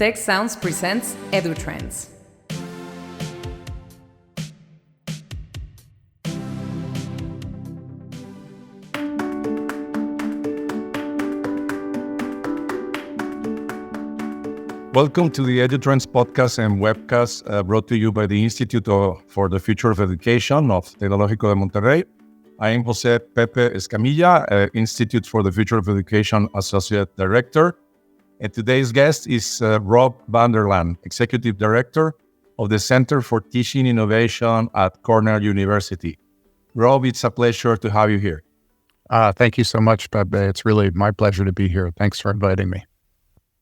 Tec Sounds presents EduTrends. Welcome to the EduTrends podcast and webcast brought to you by the Institute for the Future of Education of Tecnológico de Monterrey. I am José Pepe Escamilla, Institute for the Future of Education Associate Director. And today's guest is Rob Vanderlan, Executive Director of the Center for Teaching Innovation at Cornell University. Rob, it's a pleasure to have you here. Thank you so much, Pepe. It's really my pleasure to be here. Thanks for inviting me.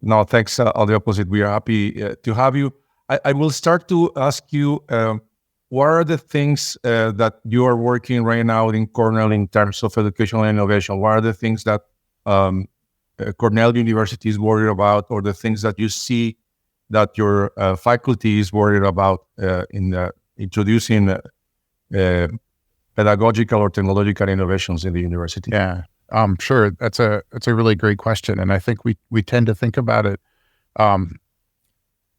No, thanks. On the opposite, we are happy to have you. I will start to ask you, what are the things that you are working right now in Cornell in terms of educational innovation? What are the things that Cornell University is worried about, or the things that you see that your faculty is worried about in introducing pedagogical or technological innovations in the university? Yeah. Sure. That's a really great question. And I think we tend to think about it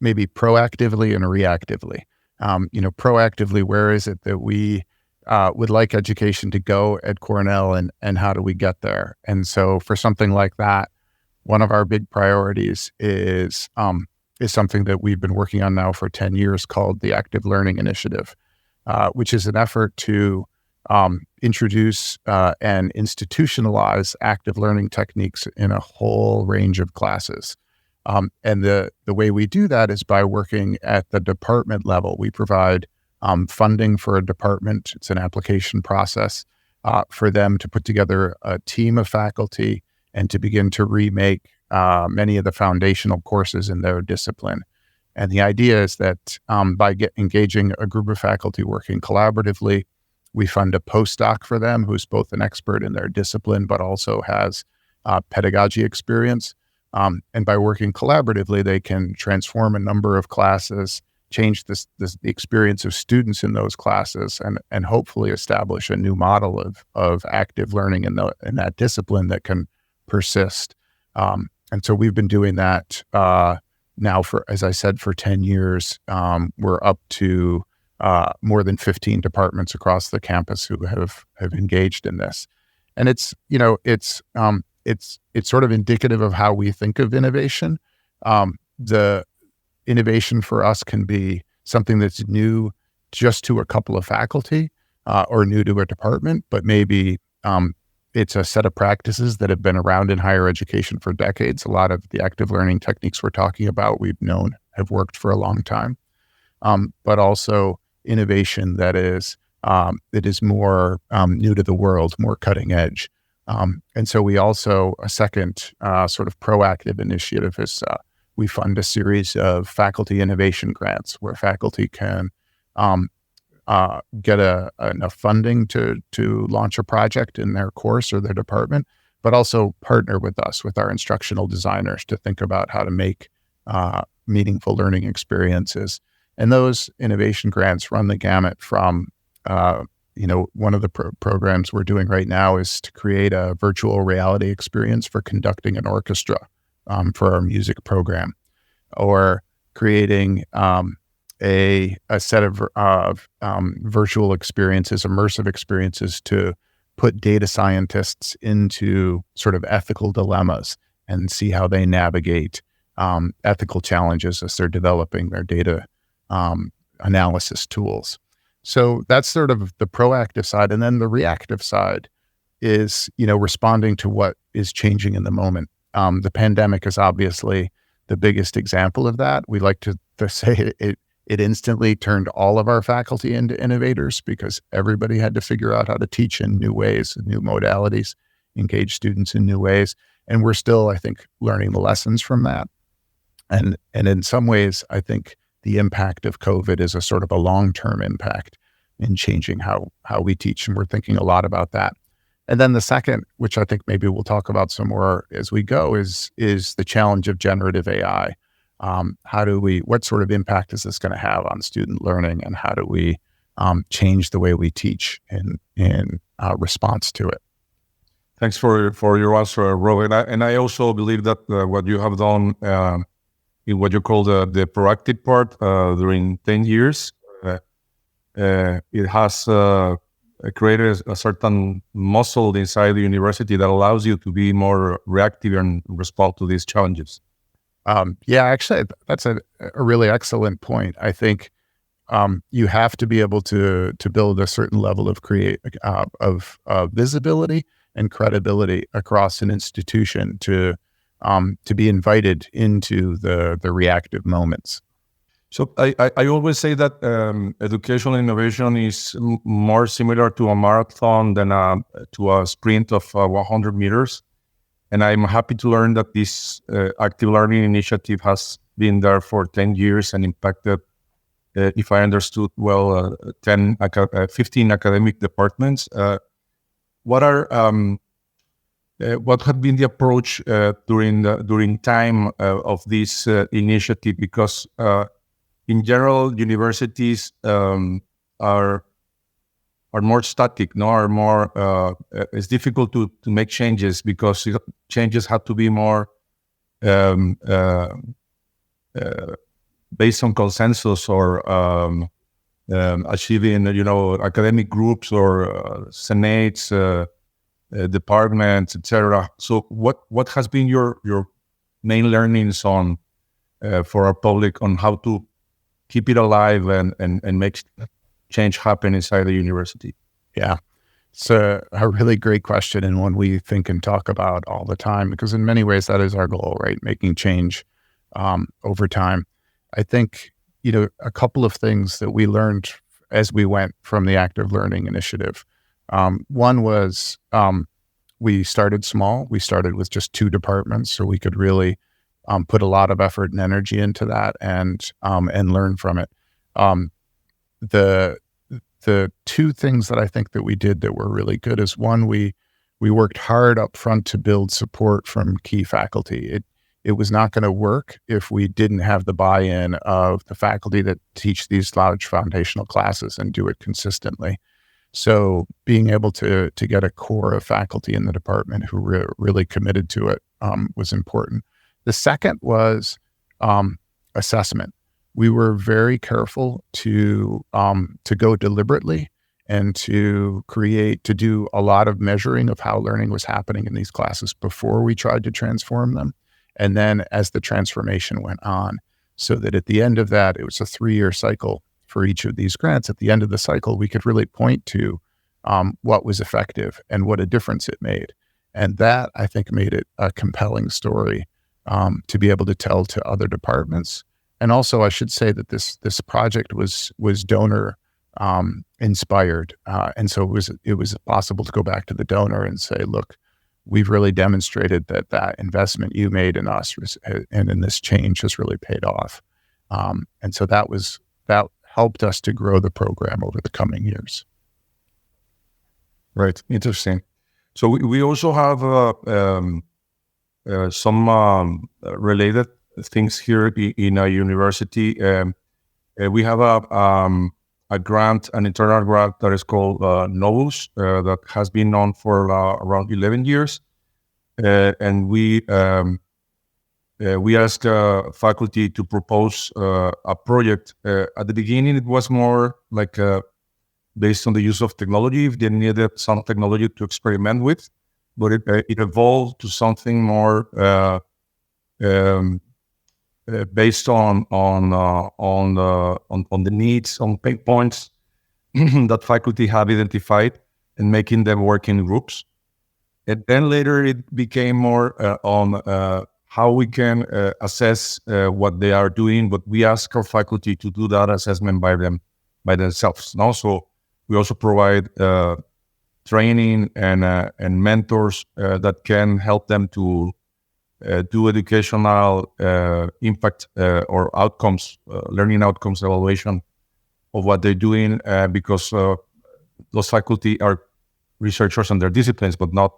maybe proactively and reactively. Proactively, where is it that we would like education to go at Cornell, and how do we get there? And so for something like that, one of our big priorities is something that we've been working on now for 10 years called the Active Learning Initiative, which is an effort to introduce and institutionalize active learning techniques in a whole range of classes. And the way we do that is by working at the department level. We provide funding for a department. It's an application process for them to put together a team of faculty and to begin to remake many of the foundational courses in their discipline. And the idea is that by engaging a group of faculty working collaboratively, we fund a postdoc for them who's both an expert in their discipline, but also has pedagogy experience. And by working collaboratively, they can transform a number of classes, change the experience of students in those classes, and hopefully establish a new model of active learning in that discipline that can persist. And so we've been doing that now for, as I said, for 10 years. We're up to more than 15 departments across the campus who have engaged in this. And it's sort of indicative of how we think of innovation. The innovation for us can be something that's new just to a couple of faculty or new to a department, but maybe it's a set of practices that have been around in higher education for decades. A lot of the active learning techniques we're talking about, we've known have worked for a long time, but also innovation that is more new to the world, more cutting edge. And so we also, a second sort of proactive initiative is we fund a series of faculty innovation grants where faculty can get enough funding to launch a project in their course or their department, but also partner with us, with our instructional designers, to think about how to make meaningful learning experiences. And those innovation grants run the gamut from, one of the programs we're doing right now is to create a virtual reality experience for conducting an orchestra for our music program, or creating a set of virtual experiences, immersive experiences, to put data scientists into sort of ethical dilemmas and see how they navigate ethical challenges as they're developing their data analysis tools. So that's sort of the proactive side. And then the reactive side is, responding to what is changing in the moment. The pandemic is obviously the biggest example of that. We like to say it instantly turned all of our faculty into innovators, because everybody had to figure out how to teach in new ways, new modalities, engage students in new ways. And we're still, I think, learning the lessons from that. And in some ways, I think the impact of COVID is a sort of a long-term impact in changing how we teach. And we're thinking a lot about that. And then the second, which I think maybe we'll talk about some more as we go, is the challenge of generative AI. What sort of impact is this going to have on student learning, and how do we change the way we teach in response to it? Thanks for your answer, Robert. And I also believe that what you have done in what you call the proactive part during 10 years. It has created a certain muscle inside the university that allows you to be more reactive and respond to these challenges. Actually, that's a really excellent point. I think you have to be able to build a certain level of visibility and credibility across an institution to be invited into the reactive moments. So I always say that educational innovation is more similar to a marathon than to a sprint of 100 meters. And I'm happy to learn that this active learning initiative has been there for 10 years and impacted, if I understood well, 15 academic departments. What had been the approach during time of this initiative? Because in general, universities are more static, are more. It's difficult to make changes because changes have to be more based on consensus or achieving, academic groups or senates, departments, etc. So, what has been your main learnings on for our public on how to keep it alive and make change happen inside the university? Yeah, it's a really great question and one we think and talk about all the time because in many ways that is our goal, right? Making change over time. I think, a couple of things that we learned as we went from the active learning initiative. One was we started small. We started with just 2 departments so we could really put a lot of effort and energy into that and learn from it. The 2 things that I think that we did that were really good is one, we worked hard up front to build support from key faculty. It was not going to work if we didn't have the buy-in of the faculty that teach these large foundational classes and do it consistently. So being able to get a core of faculty in the department who really committed to it was important. The second was assessment. We were very careful to go deliberately and to do a lot of measuring of how learning was happening in these classes before we tried to transform them. And then as the transformation went on, so that at the end of that, it was a 3-year cycle for each of these grants. At the end of the cycle, we could really point to what was effective and what a difference it made. And that, I think, made it a compelling story to be able to tell to other departments. And also, I should say that this project was donor inspired, and so it was possible to go back to the donor and say, "Look, we've really demonstrated that investment you made in us and in this change has really paid off." And so that helped us to grow the program over the coming years. Right, interesting. So we also have some related things here in our university. We have a grant, an internal grant that is called Novus, that has been on for around 11 years. And we asked faculty to propose a project. At the beginning, it was more like based on the use of technology, if they needed some technology to experiment with. But it evolved to something more based on the needs, on pain points that faculty have identified, and making them work in groups. And then later it became more on how we can assess what they are doing, but we ask our faculty to do that assessment by themselves. And also, we also provide training and mentors that can help them to do educational impact or outcomes, learning outcomes evaluation of what they're doing, because those faculty are researchers in their disciplines, but not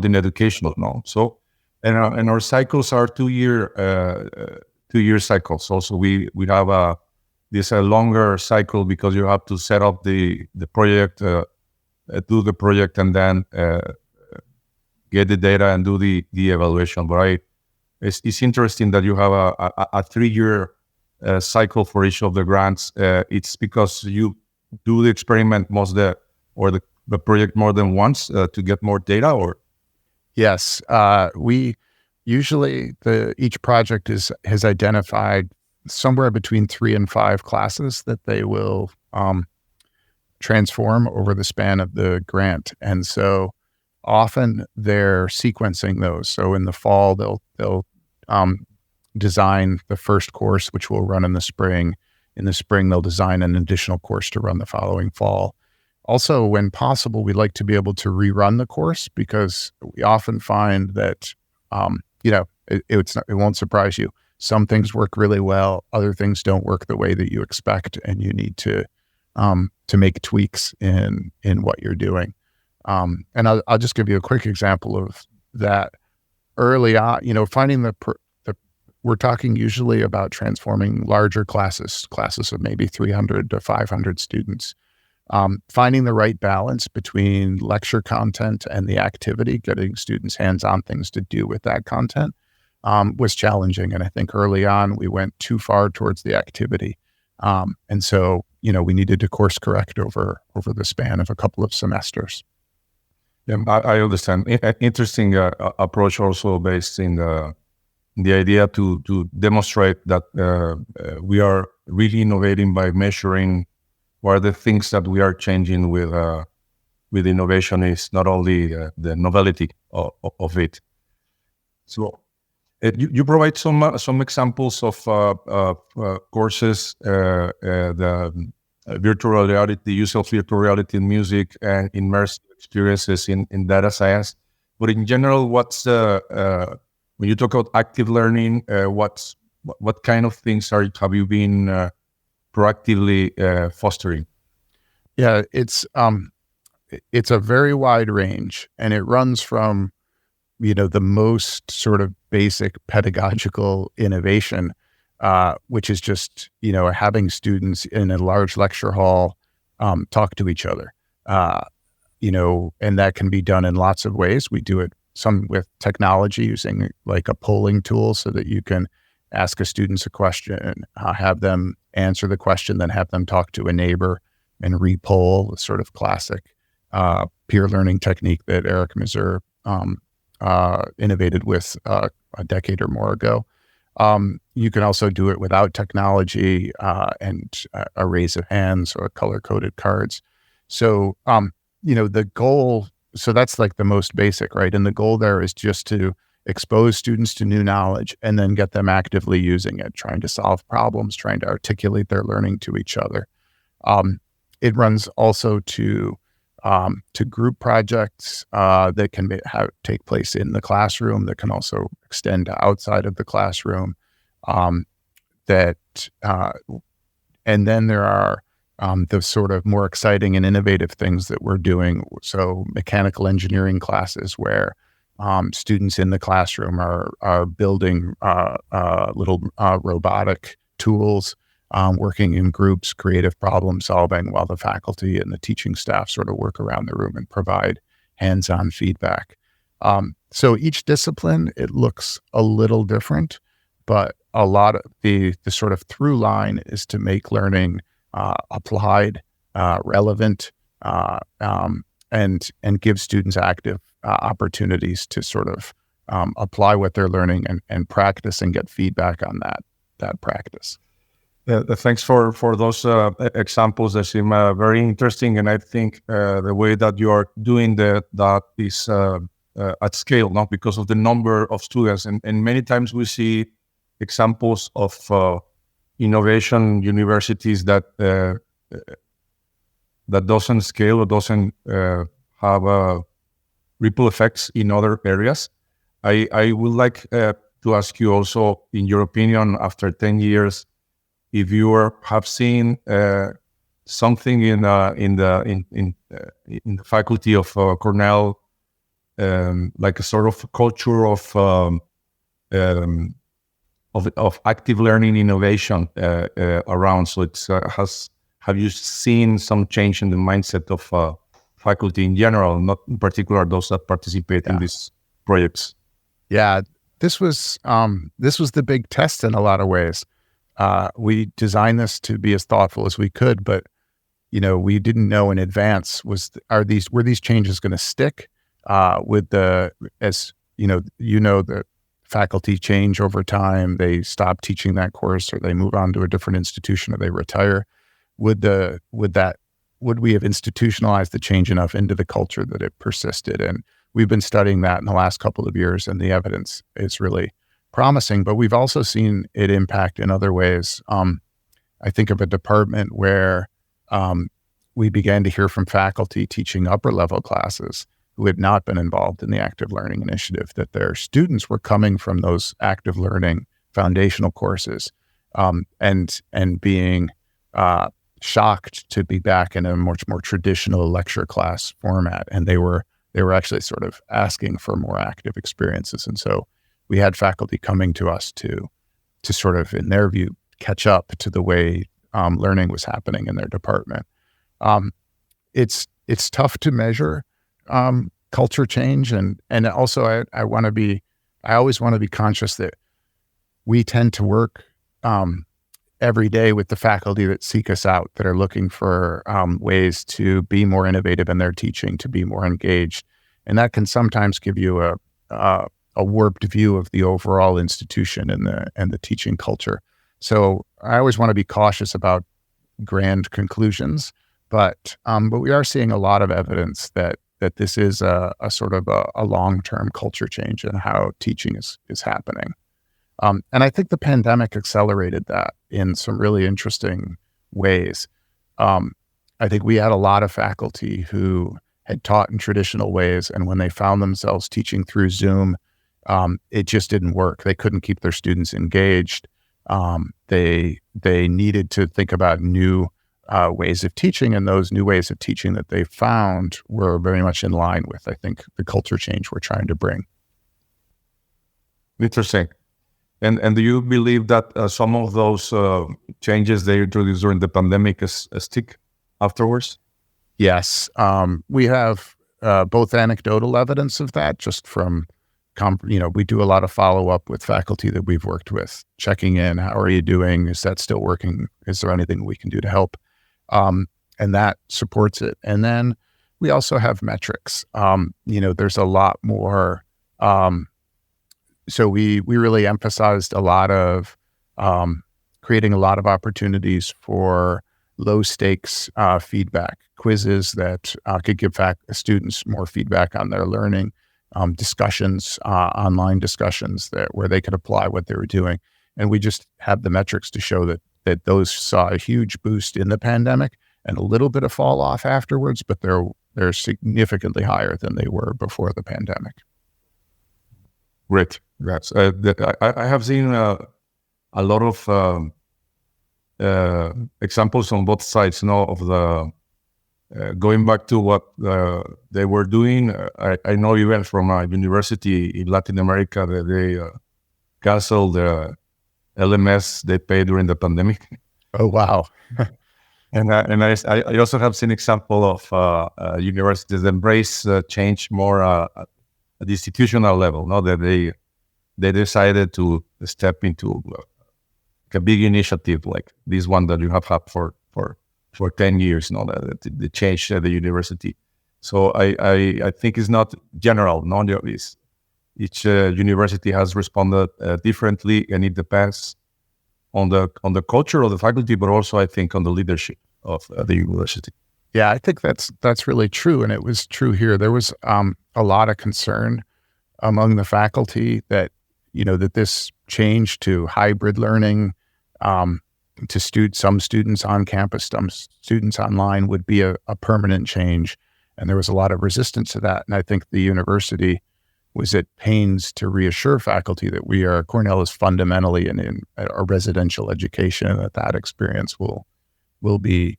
in educational. No, so and our cycles are 2-year cycles. Also, we have this longer cycle because you have to set up the project, do the project, and then get the data and do the evaluation. But it's interesting that you have a 3-year cycle for each of the grants. It's because you do the experiment the project more than once to get more data, or? Yes, we usually each project has identified somewhere between 3 and 5 classes that they will transform over the span of the grant, and so often they're sequencing those. So in the fall, they'll design the first course, which will run in the spring. In the spring, they'll design an additional course to run the following fall. Also, when possible, we like to be able to rerun the course, because we often find that, it won't surprise you. Some things work really well, other things don't work the way that you expect, and you need to make tweaks in what you're doing. And I'll just give you a quick example of that. Early on, finding we're talking usually about transforming larger classes of maybe 300 to 500 students. Finding the right balance between lecture content and the activity, getting students hands-on things to do with that content, was challenging. And I think early on we went too far towards the activity. And so, we needed to course correct over the span of a couple of semesters. Yeah, I understand. Interesting approach, also based in the idea to demonstrate that we are really innovating by measuring what are the things that we are changing with innovation. Is not only the novelty of it. So you provide some examples of courses, the virtual reality, the use of virtual reality in music, and immersive experiences in data science. But in general, what's when you talk about active learning, what kind of things have you been proactively fostering? Yeah, it's a very wide range, and it runs from the most sort of basic pedagogical innovation, which is just having students in a large lecture hall talk to each other, and that can be done in lots of ways. We do it some with technology, using like a polling tool, so that you can ask a student a question, have them answer the question, then have them talk to a neighbor and re-poll, a sort of classic peer learning technique that Eric Mazur innovated with a decade or more ago. You can also do it without technology and a raise of hands or color-coded cards. So, the goal, so that's like the most basic, right? And the goal there is just to expose students to new knowledge and then get them actively using it, trying to solve problems, trying to articulate their learning to each other. It runs also to group projects that can take place in the classroom, that can also extend to outside of the classroom. And then there are the sort of more exciting and innovative things that we're doing. So mechanical engineering classes where students in the classroom are building little robotic tools, working in groups, creative problem solving, while the faculty and the teaching staff sort of work around the room and provide hands-on feedback. So each discipline, it looks a little different, but a lot of the sort of through line is to make learning applied, relevant, and give students active opportunities to sort of apply what they're learning and practice and get feedback on that practice. Thanks for those examples. They seem very interesting, and I think the way that you are doing that is at scale, not because of the number of students. And many times we see examples of innovation universities that doesn't scale or doesn't have ripple effects in other areas. I would like to ask you also, in your opinion, after 10 years, if you have seen something in the faculty of Cornell, like a sort of culture of active learning innovation around. So have you seen some change in the mindset of faculty in general, not in particular those that participate in these projects? Yeah, this was the big test in a lot of ways. We designed this to be as thoughtful as we could, but we didn't know in advance were these changes going to stick? The faculty change over time, they stop teaching that course, or they move on to a different institution, or they retire. Would we have institutionalized the change enough into the culture that it persisted? And we've been studying that in the last couple of years, and the evidence is really promising. But we've also seen it impact in other ways. I think of a department where we began to hear from faculty teaching upper level classes who had not been involved in the active learning initiative, that their students were coming from those active learning foundational courses and being shocked to be back in a much more traditional lecture class format. And they were actually sort of asking for more active experiences. And so we had faculty coming to us to sort of, in their view, catch up to the way learning was happening in their department. It's tough to measure culture change, and also I always want to be conscious that we tend to work every day with the faculty that seek us out, that are looking for ways to be more innovative in their teaching, to be more engaged, and that can sometimes give you a warped view of the overall institution and the teaching culture. So I always want to be cautious about grand conclusions, but we are seeing a lot of evidence that this is a sort of a long-term culture change in how teaching is happening. And I think the pandemic accelerated that in some really interesting ways. I think we had a lot of faculty who had taught in traditional ways, and when they found themselves teaching through Zoom, it just didn't work. They couldn't keep their students engaged. They needed to think about new ways of teaching, and those new ways of teaching that they found were very much in line with, I think, the culture change we're trying to bring. Interesting. And do you believe that some of those changes they introduced during the pandemic stick afterwards? Yes. We have both anecdotal evidence of that, just from, we do a lot of follow-up with faculty that we've worked with, checking in, how are you doing? Is that still working? Is there anything we can do to help? And that supports it. And then we also have metrics. There's a lot more. So we really emphasized a lot of creating a lot of opportunities for low stakes feedback, quizzes that could give students more feedback on their learning, discussions, online discussions where they could apply what they were doing. And we just have the metrics to show that those saw a huge boost in the pandemic and a little bit of fall off afterwards, but they're significantly higher than they were before the pandemic. Great. Yes. I have seen a lot of examples on both sides, of the going back to what they were doing. I know even from a university in Latin America that they canceled the LMS they paid during the pandemic. Oh, wow. And I also have seen example of universities embrace change more at the institutional level, that they decided to step into a big initiative like this one that you have had for 10 years, the change at the university. So I think it's not general, each university has responded differently, and it depends on the culture of the faculty, but also I think on the leadership of the university. Yeah, I think that's really true, and it was true here. There was a lot of concern among the faculty that that this change to hybrid learning, to some students on campus, some students online, would be a permanent change, and there was a lot of resistance to that. And I think the university was at pains to reassure faculty that Cornell is fundamentally in a residential education, and that experience will be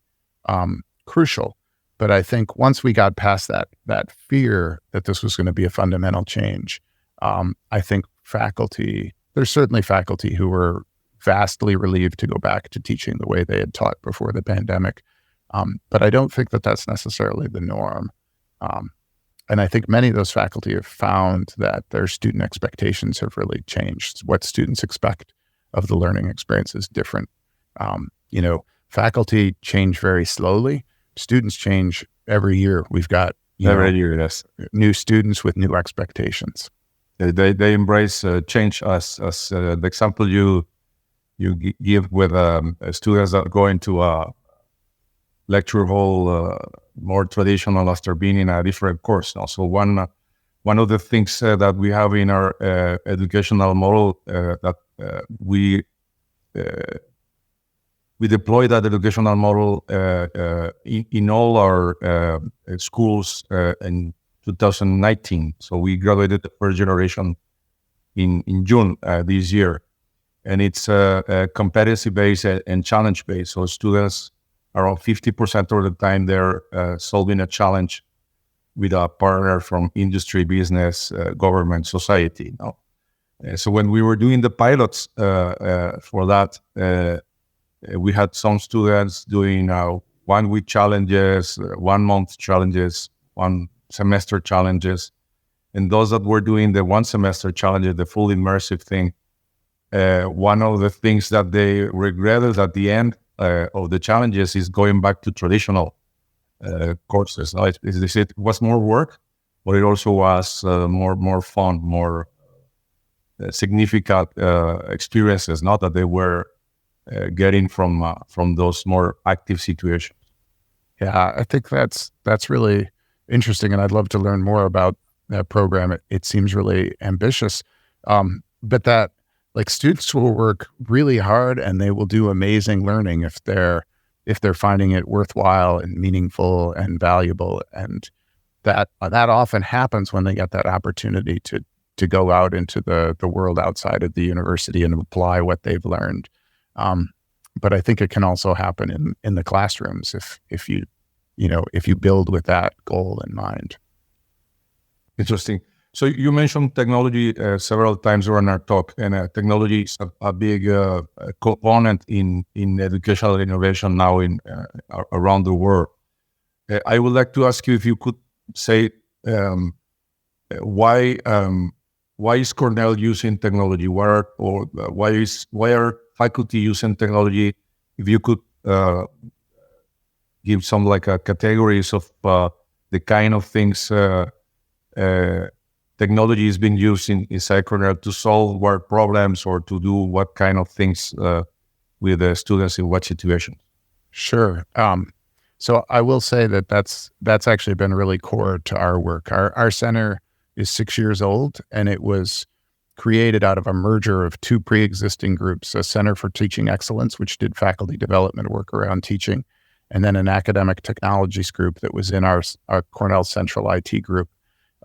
crucial. But I think once we got past that fear that this was going to be a fundamental change, I think there's certainly faculty who were vastly relieved to go back to teaching the way they had taught before the pandemic. But I don't think that that's necessarily the norm. And I think many of those faculty have found that their student expectations have really changed. What students expect of the learning experience is different. Faculty change very slowly. Students change every year. We've got every year, yes, new students with new expectations. They embrace change as the example you give with students that go into a lecture hall more traditional after being in a different course. Now, so one of the things that we have in our educational model that we deploy that educational model in all our schools in 2019. So we graduated the first generation in June this year, and it's competency-based and challenge-based. So students, around 50% of the time, they're solving a challenge with a partner from industry, business, government, society. So when we were doing the pilots for that, we had some students doing 1 week challenges, 1 month challenges, 1 semester challenges. And those that were doing the 1 semester challenges, the full immersive thing, one of the things that they regretted at the end of the challenges is going back to traditional courses. It was more work, but it also was more fun, more significant experiences, not that they were getting from those more active situations. Yeah, I think that's really interesting, and I'd love to learn more about that program. It seems really ambitious, but that students will work really hard and they will do amazing learning if they're finding it worthwhile and meaningful and valuable, and that often happens when they get that opportunity to go out into the world outside of the university and apply what they've learned. But I think it can also happen in the classrooms if you build with that goal in mind. Interesting. So you mentioned technology several times during our talk, and technology is a big component in educational innovation now around the world. I would like to ask you if you could say why is Cornell using technology? Why are faculty using technology? If you could give some categories of the kind of things technology is being used inside Cornell to solve what problems or to do what kind of things with the students in what situations? Sure. So I will say that's actually been really core to our work. Our center is 6 years old, and it was created out of a merger of 2 pre-existing groups, a Center for Teaching Excellence, which did faculty development work around teaching, and then an academic technologies group that was in our Cornell Central IT group.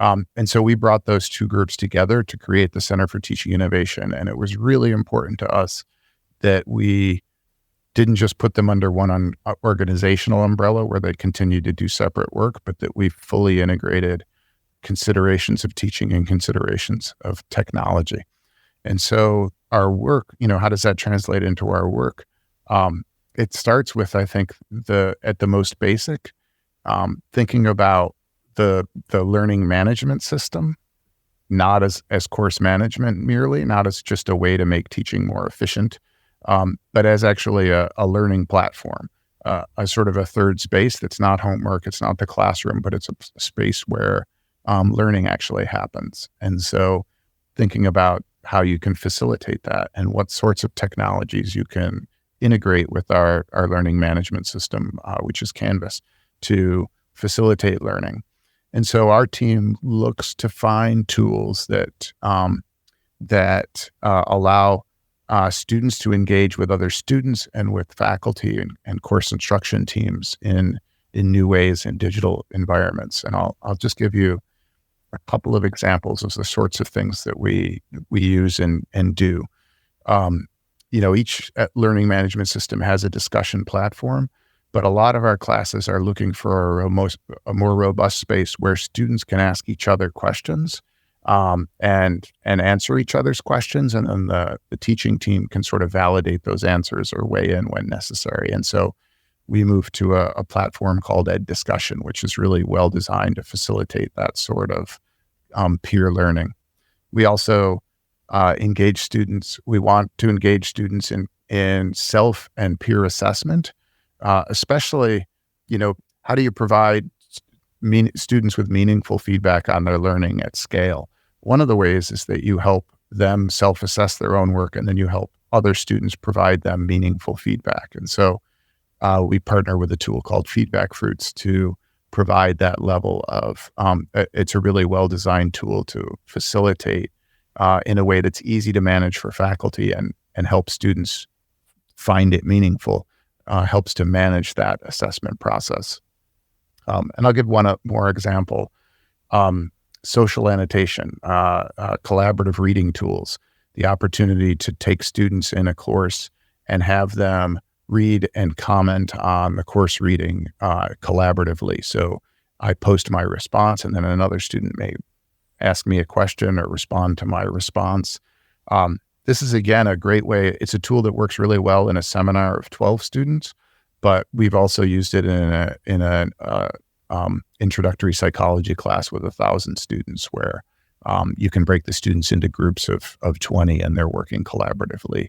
And so we brought those 2 groups together to create the Center for Teaching Innovation. And it was really important to us that we didn't just put them under one organizational umbrella where they continued to do separate work, but that we fully integrated considerations of teaching and considerations of technology. And so our work, how does that translate into our work? It starts with, I think, at the most basic, thinking about the learning management system, not as course management merely, not as just a way to make teaching more efficient, but as actually a learning platform, a sort of a third space that's not homework, it's not the classroom, but it's a space where learning actually happens. And so thinking about how you can facilitate that and what sorts of technologies you can integrate with our learning management system, which is Canvas, to facilitate learning. And so our team looks to find tools that allow students to engage with other students and with faculty and course instruction teams in new ways in digital environments. And I'll just give you a couple of examples of the sorts of things that we use and do. Each learning management system has a discussion platform, but a lot of our classes are looking for a more robust space where students can ask each other questions and answer each other's questions, and then the teaching team can sort of validate those answers or weigh in when necessary. And so we moved to a platform called Ed Discussion, which is really well designed to facilitate that sort of peer learning. We also engage students. We want to engage students in self and peer assessment, especially, how do you provide students with meaningful feedback on their learning at scale? One of the ways is that you help them self-assess their own work, and then you help other students provide them meaningful feedback. And so we partner with a tool called Feedback Fruits to provide that level of, it's a really well-designed tool to facilitate in a way that's easy to manage for faculty and help students find it meaningful, helps to manage that assessment process. And I'll give one more example. Social annotation, collaborative reading tools, the opportunity to take students in a course and have them read and comment on the course reading collaboratively. So I post my response, and then another student may ask me a question or respond to my response. This is, again, a great way. It's a tool that works really well in a seminar of 12 students, but we've also used it in an introductory psychology class with 1,000 students, where you can break the students into groups of 20, and they're working collaboratively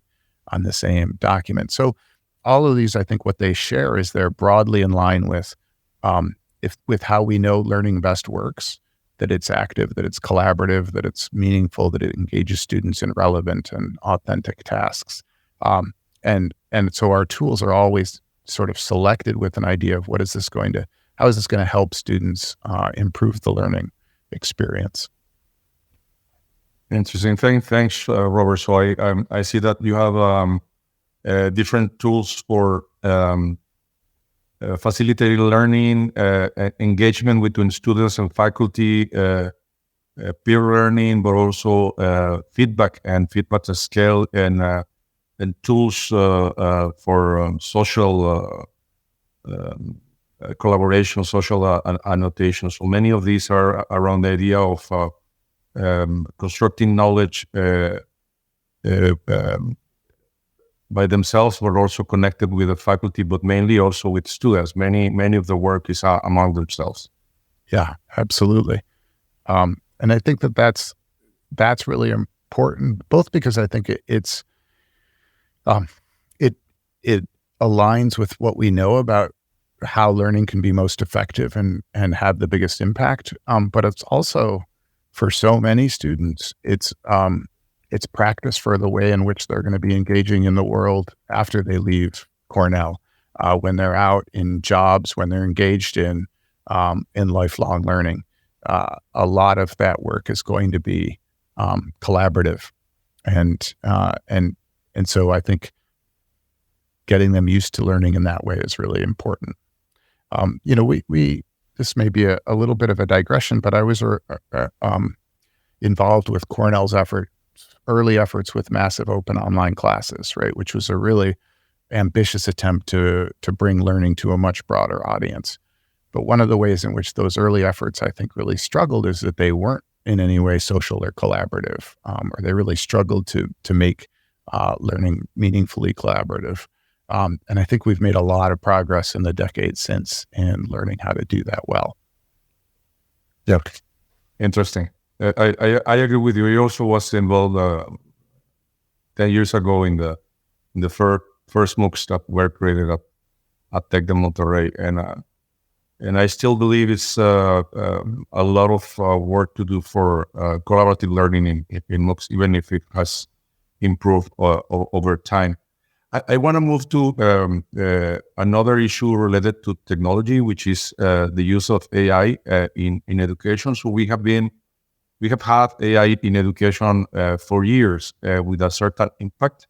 on the same document. So all of these, I think what they share is they're broadly in line with how we know learning best works, that it's active, that it's collaborative, that it's meaningful, that it engages students in relevant and authentic tasks. And so our tools are always sort of selected with an idea of how is this going to help students improve the learning experience. Interesting. Thanks, Robert. So I see that you have different tools for facilitating learning, engagement between students and faculty, peer learning, but also feedback at scale, and tools for social collaboration, social annotation. So many of these are around the idea of constructing knowledge by themselves, but also connected with the faculty, but mainly also with students. Many of the work is among themselves. Yeah, absolutely. And I think that's really important, both because I think it aligns with what we know about how learning can be most effective and have the biggest impact. But it's also, for so many students, it's practice for the way in which they're going to be engaging in the world after they leave Cornell, when they're out in jobs, when they're engaged in lifelong learning. A lot of that work is going to be collaborative, and so I think getting them used to learning in that way is really important. We this may be a little bit of a digression, but I was involved with Cornell's early efforts with massive open online classes, right, which was a really ambitious attempt to bring learning to a much broader audience. But one of the ways in which those early efforts, I think, really struggled is that they weren't in any way social or collaborative, or they really struggled to make learning meaningfully collaborative. And I think we've made a lot of progress in the decades since in learning how to do that well. Yeah, interesting. I agree with you. I also was involved 10 years ago in the first MOOCs that were created at Tec de Monterrey, and I still believe it's a lot of work to do for collaborative learning in MOOCs, even if it has improved over time. I want to move to another issue related to technology, which is the use of AI in education. So we have had AI in education for years with a certain impact,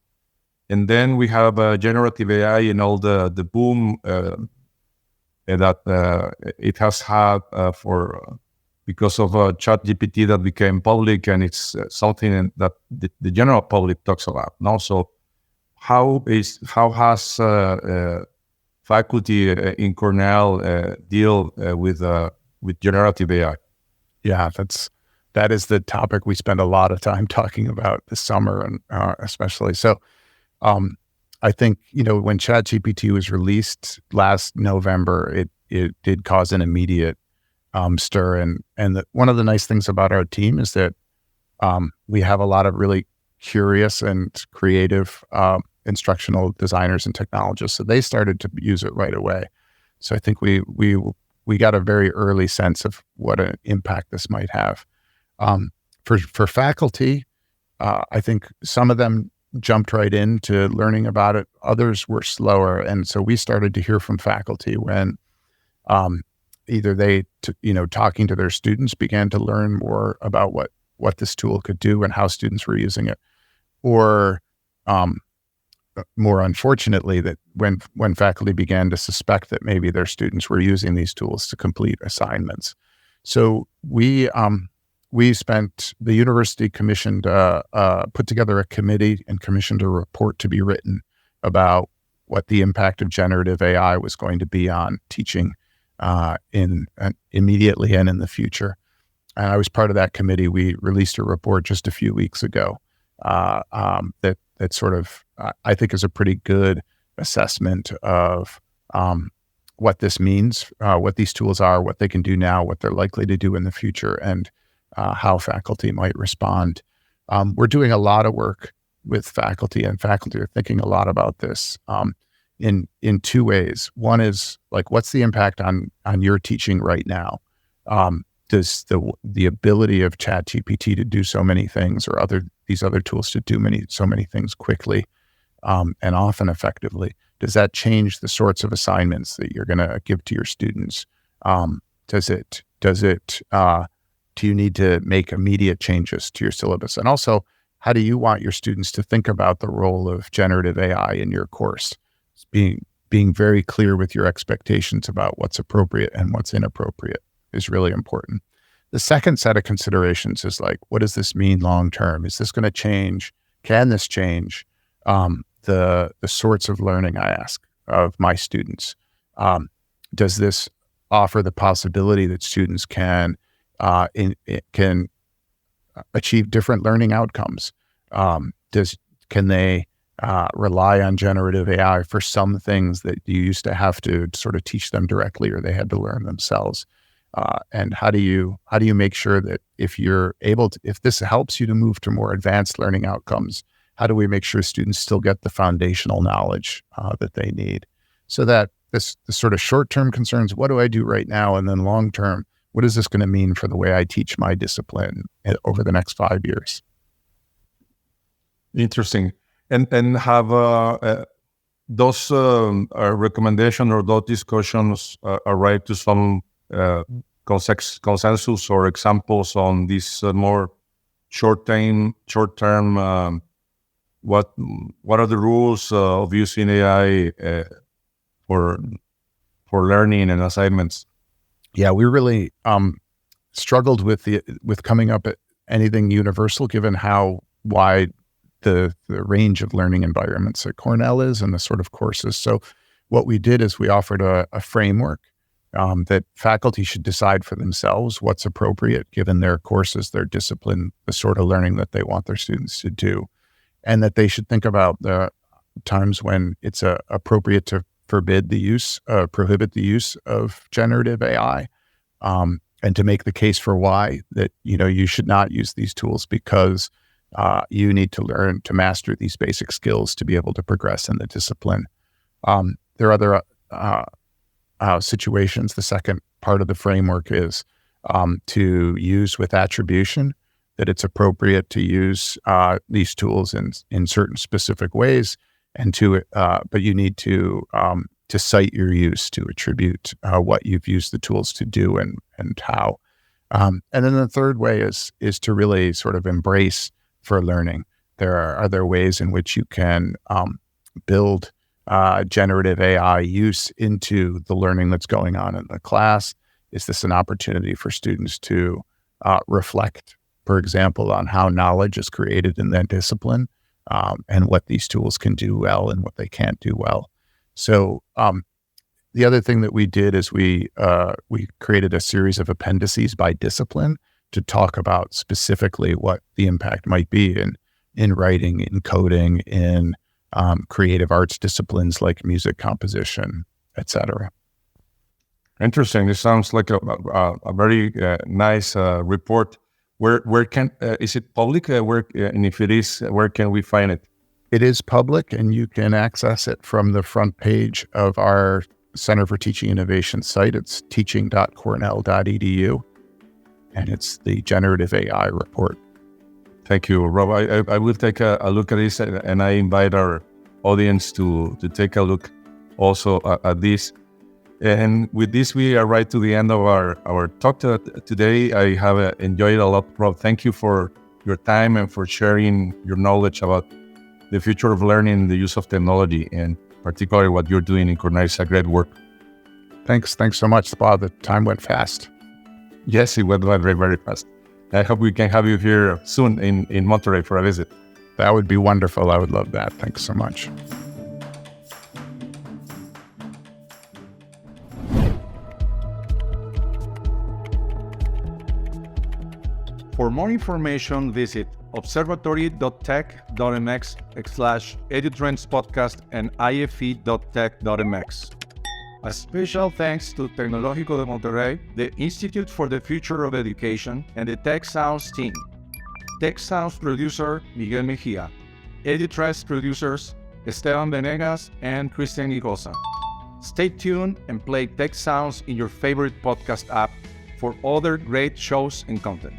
and then we have generative AI and all the boom that it has had because of ChatGPT that became public, and it's something that the general public talks about now. So how has faculty in Cornell deal with generative AI? Yeah, that is the topic we spend a lot of time talking about this summer, and especially so. I think, when ChatGPT was released last November, it did cause an immediate stir. And one of the nice things about our team is that we have a lot of really curious and creative instructional designers and technologists. So they started to use it right away. So I think we got a very early sense of what an impact this might have. For faculty, I think some of them jumped right into learning about it. Others were slower. And so we started to hear from faculty when either they, talking to their students, began to learn more about what this tool could do and how students were using it. Or more unfortunately, that when faculty began to suspect that maybe their students were using these tools to complete assignments. So the university commissioned, put together a committee and commissioned a report to be written about what the impact of generative AI was going to be on teaching immediately and in the future. And I was part of that committee. We released a report just a few weeks ago that sort of, I think, is a pretty good assessment of what this means, what these tools are, what they can do now, what they're likely to do in the future, and how faculty might respond. We're doing a lot of work with faculty, and faculty are thinking a lot about this in two ways. One is what's the impact on your teaching right now? Does the ability of ChatGPT to do so many things, or these other tools to do so many things quickly and often effectively, does that change the sorts of assignments that you're going to give to your students? Do you need to make immediate changes to your syllabus? And also, how do you want your students to think about the role of generative AI in your course? Being very clear with your expectations about what's appropriate and what's inappropriate is really important. The second set of considerations is what does this mean long-term? Is this going to change? Can this change the sorts of learning I ask of my students? Does this offer the possibility that students can achieve different learning outcomes? Can they rely on generative AI for some things that you used to have to sort of teach them directly, or they had to learn themselves? And how do you make sure that if this helps you to move to more advanced learning outcomes, how do we make sure students still get the foundational knowledge that they need? So that the sort of short-term concerns, what do I do right now? And then long-term, what is this going to mean for the way I teach my discipline over the next 5 years? Interesting. And have those recommendations or those discussions arrived to some consensus or examples on this more short-term? What are the rules of using AI for learning and assignments? Yeah, we really struggled with coming up at anything universal, given how wide the range of learning environments at Cornell is and the sort of courses. So what we did is we offered a framework that faculty should decide for themselves what's appropriate given their courses, their discipline, the sort of learning that they want their students to do, and that they should think about the times when it's appropriate to prohibit the use of generative AI, and to make the case for why that you should not use these tools because you need to learn to master these basic skills to be able to progress in the discipline. There are other situations. The second part of the framework is to use with attribution, that it's appropriate to use these tools in certain specific ways, and but you need to cite your use, to attribute what you've used the tools to do and how. And then the third way is to really sort of embrace for learning. There are other ways in which you can build generative AI use into the learning that's going on in the class. Is this an opportunity for students to reflect, for example, on how knowledge is created in that discipline, and what these tools can do well and what they can't do well? So the other thing that we did is we created a series of appendices by discipline to talk about specifically what the impact might be in writing, in coding, in creative arts disciplines like music composition, etc. Interesting. This sounds like a very nice report. Where can is it public? And if it is, where can we find it? It is public, and you can access it from the front page of our Center for Teaching Innovation site. It's teaching.cornell.edu, and it's the Generative AI report. Thank you, Rob. I will take a look at this, and I invite our audience to take a look also at this. And with this, we are right to the end of our talk today. I have enjoyed a lot, Rob. Thank you for your time and for sharing your knowledge about the future of learning, the use of technology, and particularly what you're doing in Cornell. It's a great work. Thanks so much, Bob. The time went fast. Yes, it went very, very fast. I hope we can have you here soon in Monterrey for a visit. That would be wonderful. I would love that. Thanks so much. For more information, visit observatory.tec.mx/edutrendspodcast and ife.tec.mx. A special thanks to Tecnológico de Monterrey, the Institute for the Future of Education, and the Tec Sounds team. Tec Sounds producer, Miguel Mejia. EduTrends producers, Esteban Venegas and Christian Igosa. Stay tuned and play Tec Sounds in your favorite podcast app for other great shows and content.